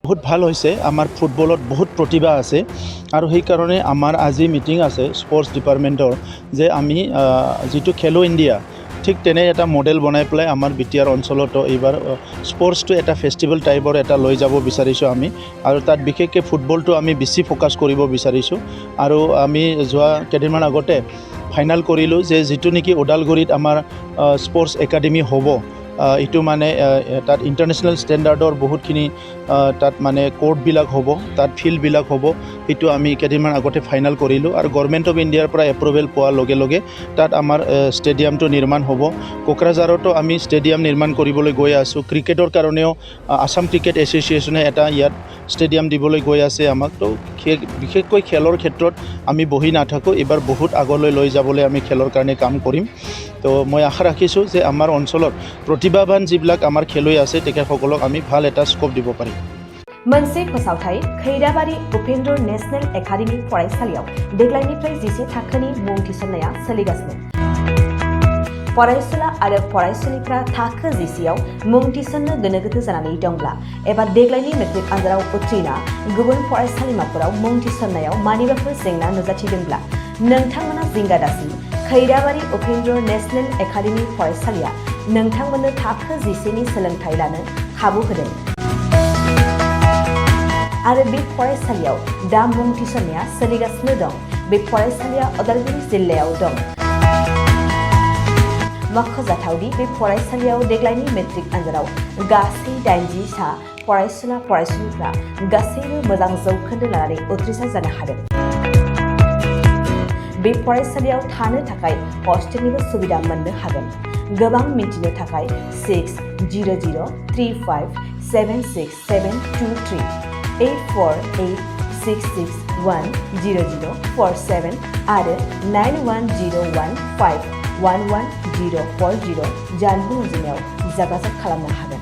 বহুত ভাল হৈছে আমাৰ ফুটবলত বহুত প্ৰতিভা আছে আৰু সেইকাৰণে আমাৰ আজি মিটিং আছে স্পৰ্টছ ডিপাৰ্টমেণ্টৰ যে আমি যিটো খেলো ইণ্ডিয়া ঠিক তেনে এটা মডেল বনাই পেলাই আমাৰ বিটিআৰ অঞ্চলতো এইবাৰ স্পৰ্টছটো এটা ফেষ্টিভেল টাইপৰ এটা লৈ যাব বিচাৰিছোঁ আমি আৰু তাত বিশেষকৈ ফুটবলটো আমি বেছি ফ'কাছ কৰিব বিচাৰিছোঁ আৰু আমি যোৱা কেইদিনমান আগতে ফাইনেল কৰিলোঁ যে যিটো নেকি ওদালগুৰিত আমাৰ স্পৰ্টছ একাডেমি হ'ব এইটো মানে তাত ইণ্টাৰনেশ্যনেল ষ্টেণ্ডাৰ্ডৰ বহুতখিনি তাত মানে কোৰ্টবিলাক হ'ব তাত ফিল্ডবিলাক হ'ব সেইটো আমি কেইদিনমান আগতে ফাইনেল কৰিলোঁ আৰু গভৰ্ণমেণ্ট অফ ইণ্ডিয়াৰ পৰা এপ্ৰুভেল পোৱাৰ লগে লগে তাত আমাৰ ষ্টেডিয়ামটো নিৰ্মাণ হ'ব কোকৰাঝাৰতো আমি ষ্টেডিয়াম নিৰ্মাণ কৰিবলৈ গৈ আছোঁ ক্ৰিকেটৰ কাৰণেও আসাম ক্ৰিকেট এছ'চিয়েশ্যনে এটা ইয়াত ষ্টেডিয়াম দিবলৈ গৈ আছে আমাক তো বিশেষকৈ খেলৰ ক্ষেত্ৰত আমি বহি নাথাকোঁ এইবাৰ বহুত আগলৈ লৈ যাবলৈ আমি খেলৰ কাৰণে কাম কৰিম তো মই আশা ৰাখিছোঁ যে আমাৰ অঞ্চলত প্ৰতিভাৱান যিবিলাক আমাৰ খেলুৱৈ আছে তেখেতসকলক আমি ভাল এটা স্ক'প দিব পাৰিম मोनसे फोसावथाय खैराबारि उपेन्द्र नेशनेल एकाडेमि फरायसालियाव देग्लायनिफ्राय 10 थाखोनि मुं थिसननाया सोलिगासिनो फरायसुला आरो फरायसुलिफ्रा थाखो 10 आव मुं थिसननो गोनो गोथो जानानै दंब्ला एबा देग्लायनि मेट्रिक आनजादाव उथ्रिना गुबुन फरायसालिमाफोराव मुं थिसननायाव मानिबाफोर जेंना नुजाथिदोंब्ला नोंथांमोना जिंगा दासि खैराबारि उपेन्द्र नेशनेल एकाडेमि फरायसालिया नोंथांमोननो थाखो 10 नि सोलोंथाय लानो खाबु होदों आरो बे फरायसालियाव दा मुं थिसननाया सोलिगासिनो दं बे फरायसालिया उदालगुरि जिल्लायाव दं मख'जाथावदि बे फरायसालियाव देग्लायनि मेट्रिक आनजादाव गासै 80 सा फरायसुला फरायसुलिफ्रा गासैबो मोजां जौखोन्दो लानानै उथ्रिसार जानो हादों बे फरायसालियाव थानो थाखाय हस्टेलनिबो सुबिदा मोननो हागोन गोबां मिन्थिनो थाखाय 6003576723 84866100047 आरो 9101511040 जानबुं अनजिमायाव जगाजग खालामनो हागोन